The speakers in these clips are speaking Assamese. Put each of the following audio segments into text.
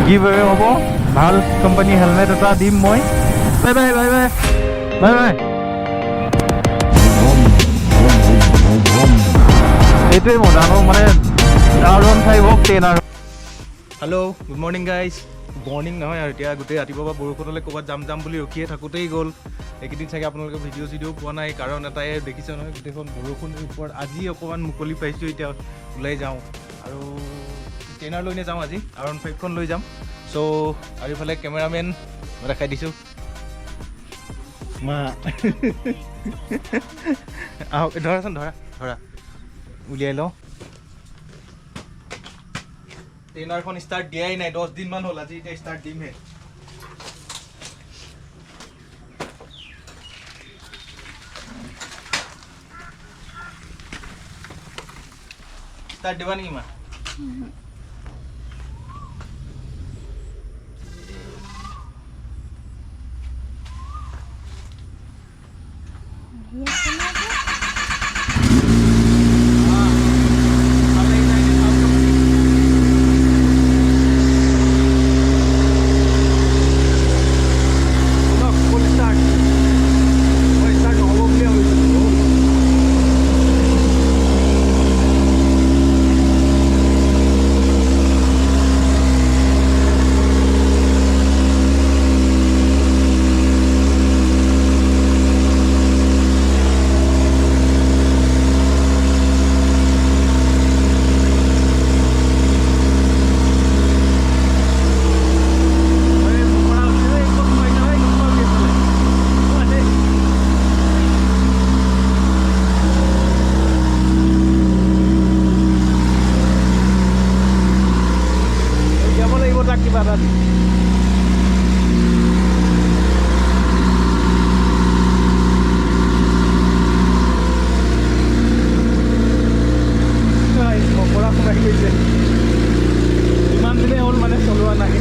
গিভ এৱে হ'ব ভাল কোম্পানী হেলমেট এটা দিম মই bye bye bye bye bye bye এইটোৱে মই জানো মানে R15 হওক 10 আৰু hello' good morning guys morning নহয় আৰু এতিয়া গোটেই ৰাতিপুৱা পৰা বৰষুণলৈ ক'ৰবাত যাম বুলি ৰখিয়ে থাকোঁতেই গ'ল এইকেইদিন চাগে আপোনালোকে ভিডিঅ' পোৱা নাই কাৰণ এটাই দেখিছে নহয় গোটেইখন বৰষুণৰ ওপৰত আজি অকণমান মুকলি পাইছোঁ এতিয়া ওলাই যাওঁ আৰু ট্ৰেইনাৰ লৈ যাওঁ আজি R15খন লৈ যাম চ' আৰু ইফালে কেমেৰামেন মই দেখাই দিছোঁ মা আহক ধৰাচোন ধৰা উলিয়াই লওঁ ট্ৰেইনাৰখন ষ্টাৰ্ট দিয়াই নাই 10 দিনমান হ'ল আজি এতিয়া ষ্টাৰ্ট দিমহে ষ্টাৰ্ট দিবা নেকি মা ইমান দিনে হ'ল মানে চলোৱা নাই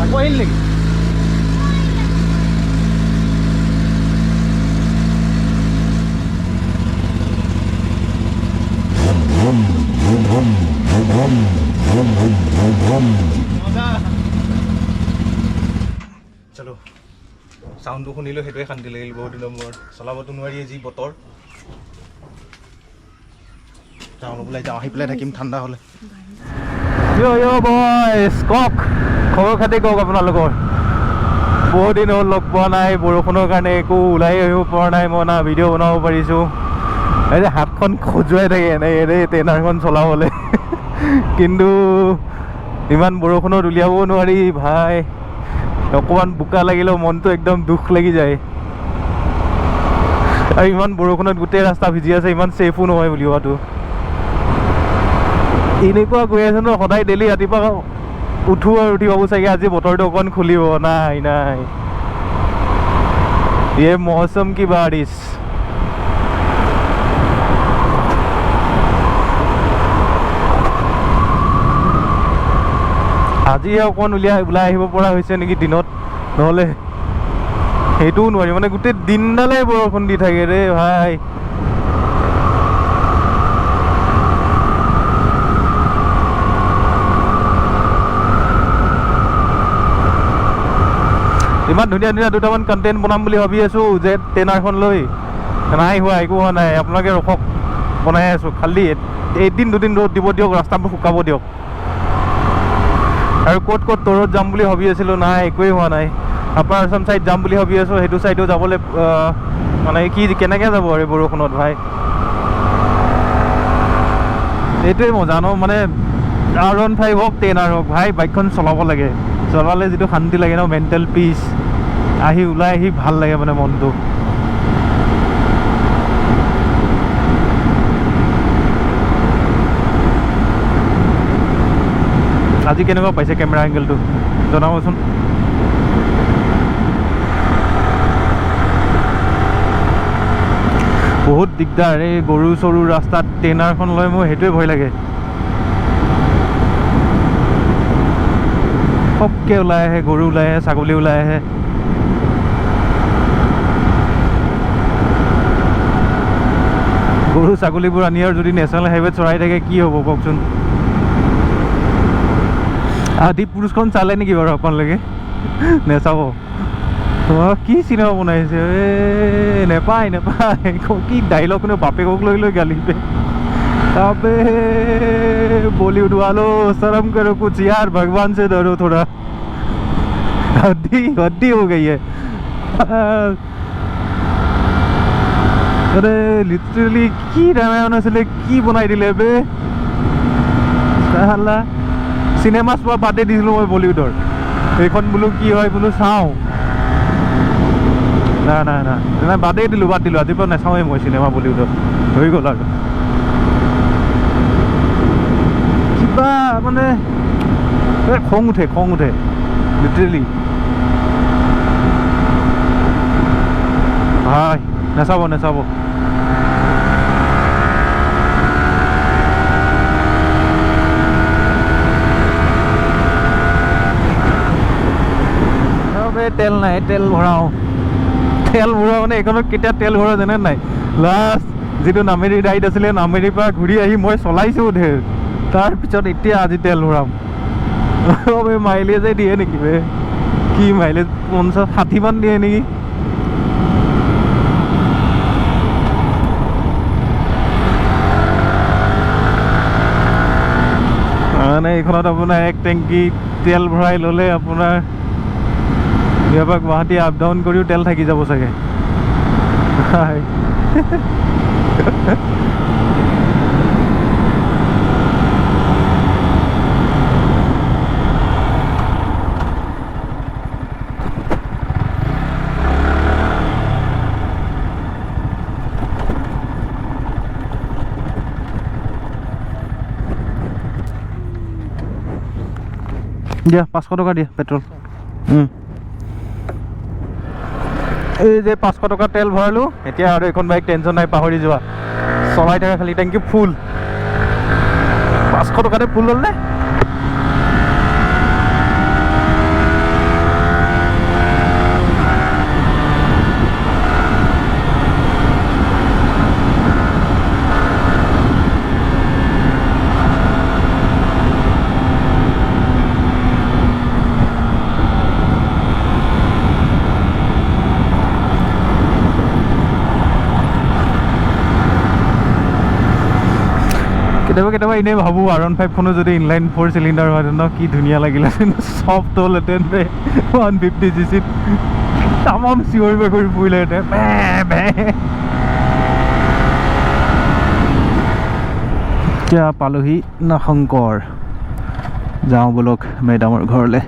আকৌ আহিল নেকি চলো চাউণ্ডটো শুনিলোঁ সেইটোৱে শান্তি লাগিল বহুত দিনৰ মূৰত চলাবতো নোৱাৰি যি বতৰ টাউন ওলাই যাওঁ আহি পেলাই থাকিম ঠাণ্ডা হ'লে বয়ছ কওক খবৰ খাতি কওক আপোনালোকৰ বহুত দিন হ'ল লগ পোৱা নাই বৰষুণৰ কাৰণে একো ওলাই আহিব পৰা নাই মই না ভিডিঅ' বনাব পাৰিছোঁ এই যে হাতখন খজুৱাই থাকে এনেই ট্ৰেইনাৰখন চলাবলৈ কিন্তু ইমান বৰষুণত উলিয়াবও নোৱাৰি ভাই অকণমান বোকা লাগিলেও মনটো একদম দুখ লাগি যায় আৰু ইমান বৰষুণত গোটেই ৰাস্তা ভিজি আছে ইমান ছেফো নহয় উলিওৱাটো এনেকুৱা গৈ আছে ন সদায় ডেইলি ৰাতিপুৱা উঠো আৰু উঠি পাব চাগে আজি বতৰটো অকণ খুলিব নাই ये मौसम की बारिश আজিহে অকণ ওলাই আহিব পৰা হৈছে নেকি দিনত নহ'লে সেইটোও নোৱাৰি মানে গোটেই দিনডালে বৰষুণ দি থাকে ৰে ভাই ইমান ধুনীয়া দুটামান কণ্টেণ্ট বনাম বুলি ভাবি আছোঁ যে ট্ৰেইনাৰখন লৈ নাই হোৱা একো হোৱা নাই আপোনালোকে ৰখক বনাই আছোঁ খালি এদিন দুদিন ৰ'দ দিব দিয়ক ৰাস্তাবোৰ শুকাব দিয়ক আৰু ক'ত তৰত যাম বুলি ভাবি আছিলোঁ নাই একোৱেই হোৱা নাই আপাৰ আছাম ছাইড যাম বুলি ভাবি আছোঁ সেইটো ছাইডো যাবলৈ মানে কেনেকৈ যাব আৰু বৰষুণত ভাই এইটোৱে মই জানো মানে R15 হওক 10 হওক ভাই বাইকখন চলাব লাগে চলালে যিটো শান্তি লাগে ন মেণ্টেল পিচ ওলাই আহি ভাল লাগে মানে মনটো আজি কেনেকুৱা পাইছে কেমেৰা এংগেলটো জনাবচোন বহুত দিগদাৰ এই গৰু চৰু ৰাস্তাত ট্ৰেইনাৰখন লৈ মোৰ সেইটোৱে ভয় লাগে সবকে ওলাই আহে গৰু ওলাই আহে ছাগলী ওলাই আহে ছাগলীবোৰ আনি আৰু যদি নেশ্যনেল হাইৱেত চৰাই থাকে কি হ'ব কওকচোন। আদি পুৰুষখন চালে নেকি বাৰু আপোনালোকে? নেচাব। কি চিনেমা বনাইছে নেপায় কি ডাইলগ কোনো বাপেকক লৈ গালি पे अबे बॉलीवुड वालों शर्म करो कुछ यार, भगवान से डरो थोड़ा। हद्दी हो गई है। अरे लिटरली की रामायण आছিলে কি বনাই দিলে বে সালা। চিনেমা চোৱা বাদে দিছিলোঁ মই বলিউডৰ। এইখন বোলো কি হয় বোলো চাওঁ। না বাদ দিলোঁ আজিৰ পৰা নাচাওঁৱেই মই চিনেমা বলিউডত। হৈ গ'ল আৰু কিবা মানে খং উঠে লিটাৰেলি। হয় নাচাব তেল নাই, তেল ভৰাওঁ মানে এইখনত কেতিয়া তেল ভৰাওঁ জানে নাই? লাষ্ট যিটো নামেৰি ৰাইড আছিলে, নামেৰিৰ পৰা ঘূৰি আহি মই চলাইছোঁ ঢেৰ, তাৰপিছত এতিয়া আজি তেল ভৰাম। মাইলেজে দিয়ে নেকি বে? কি মাইলেজ 50-60 মান দিয়ে নেকি? মানে এইখনত আপোনাৰ 1 টেংকি তেল ভৰাই ল'লে আপোনাৰ ইয়াৰ পৰা গুৱাহাটী আপ ডাউন কৰিও তেল থাকি যাব চাগে। দিয়া 500 টকা দিয়া পেট্ৰল। এই যে 500 টকা তেল ভৰালোঁ, এতিয়া আৰু এখন বাইক টেনশ্যন নাই, পাহৰি যোৱা, চলাই থকা খালি টেংকি ফুল। 500 টকাতে ফুল হ'ল নে? কেতিয়াবা এনেই ভাবোঁ R15 খনো যদি ইনলাইন 4 চিলিণ্ডাৰ হয় ন কি ধুনীয়া লাগিলে। চফ্ট হ'লহেঁতেন 150cc তামাম চিঞৰি বাগৰি ফুৰিলেহেঁতেন। এতিয়া পালোহি নাশংকৰ, যাওঁ বলক মেডামৰ ঘৰলৈ।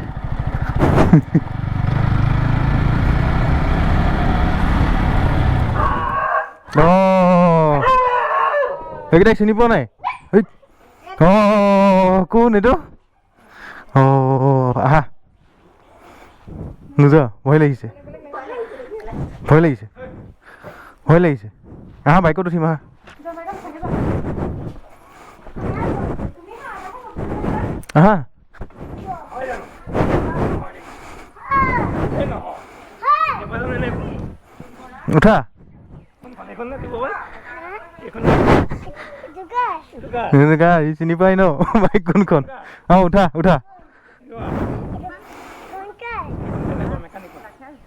এইকেইটাক চিনি পোৱা নাই? কোন এইটো? আহা নোযোৱা? ভয় লাগিছে আহা, বাইকত উঠিম আহা। আহা উঠা। চিনি পাই ন বাইক কোনখন? উঠা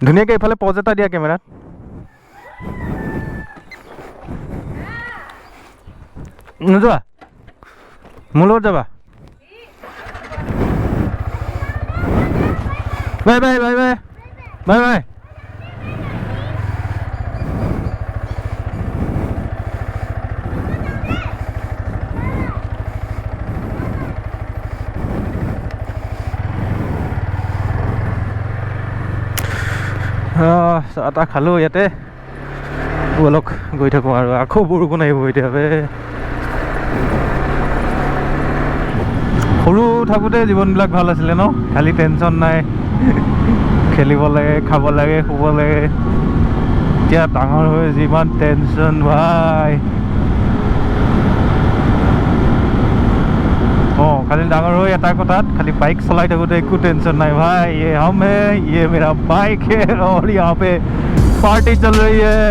ধুনীয়াকৈ এইফালে পজ এটা দিয়া কেমেৰাত। নোযোৱা? মোৰ লগত যাবা? Bye bye bye bye bye bye. চাহ তাহ খালোঁ ইয়াতে, বলক গৈ থাকোঁ আৰু আকৌ বৰষুণ আহিব এতিয়া বে। সৰু থাকোঁতে জীৱনবিলাক ভাল আছিলে ন, খালি টেনশ্যন নাই, খেলিব লাগে, খাব লাগে, শুব লাগে। এতিয়া ডাঙৰ হৈ যিমান টেনশ্যন ভাই। খালি ডাঙৰ হৈ এটা কথাত, খালি বাইক চলাই থাকোঁতে একো টেনশ্যন নাই ভাই। ये हम है, ये मेरा बाइक है और यहाँ पे पार्टी चल रही है।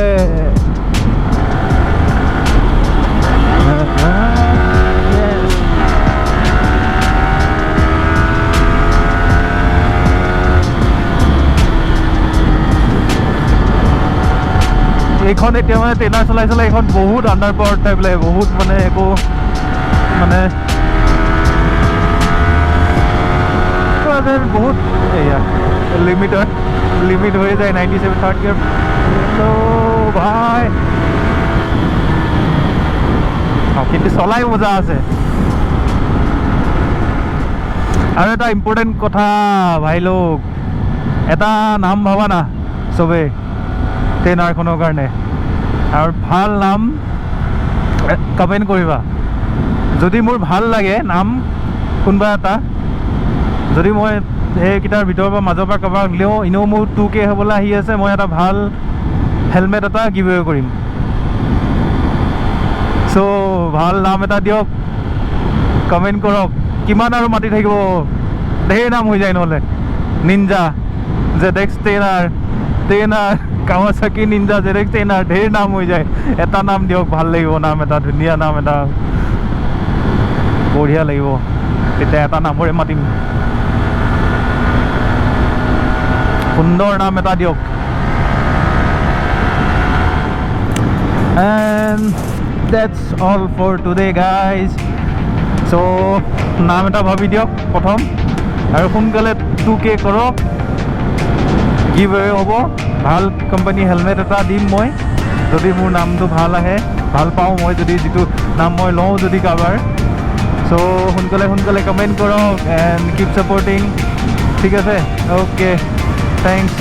এইখন এতিয়া মানে ট্ৰেইনাৰ চলাই চলাই এইখন বহুত আণ্ডাৰ পাৱাৰ্ড টাইপ লাগে, বহুত মানে একো মানে বহুত এয়া লিমিট হৈ যায় 97 থাৰ্ড গিয়াৰ। ভাই কিন্তু চলাই মজা আছে। আৰু এটা ইম্পৰ্টেণ্ট কথা ভাই লোক, এটা নাম ভাবা না চবেই ট্ৰেইনাৰখনৰ কাৰণে, আৰু ভাল নাম কমেণ্ট কৰিবা। যদি মোৰ ভাল লাগে নাম কোনোবা এটা, যদি মই সেইকেইটাৰ ভিতৰৰ পৰা মাজৰ পৰা কাৰোবাক লিওঁ, এনেও মোৰ 2K হ'বলৈ আহি আছে, মই এটা ভাল হেলমেট এটা গিভ এৱে কৰিম। চ' ভাল নাম এটা দিয়ক, কমেণ্ট কৰক। কিমান আৰু মাতি থাকিব, ধেৰ নাম হৈ যায় নহ'লে। Ninja, ZX trainer, Kawasaki ninja, ZX trainer, ধেৰ নাম হৈ যায়। এটা নাম দিয়ক, ভাল লাগিব নাম এটা, ধুনীয়া নাম এটা, বঢ়িয়া লাগিব। তেতিয়া এটা নামৰে মাতিম, সুন্দৰ নাম এটা দিয়ক। And that's all for today guys. So নাম এটা ভাবি দিয়ক প্ৰথম, আৰু সোনকালে 2K কৰক, গিভ এৱে হ'ব। ভাল কোম্পানী হেলমেট এটা দিম মই, যদি মোৰ নামটো ভাল আহে, ভাল পাওঁ মই, যদি যিটো নাম মই লওঁ যদি কাৰোবাৰ। চ' সোনকালে কমেণ্ট কৰক এণ্ড কিপ ছাপৰ্টিং। ঠিক আছে, অ'কে, থেংকছ।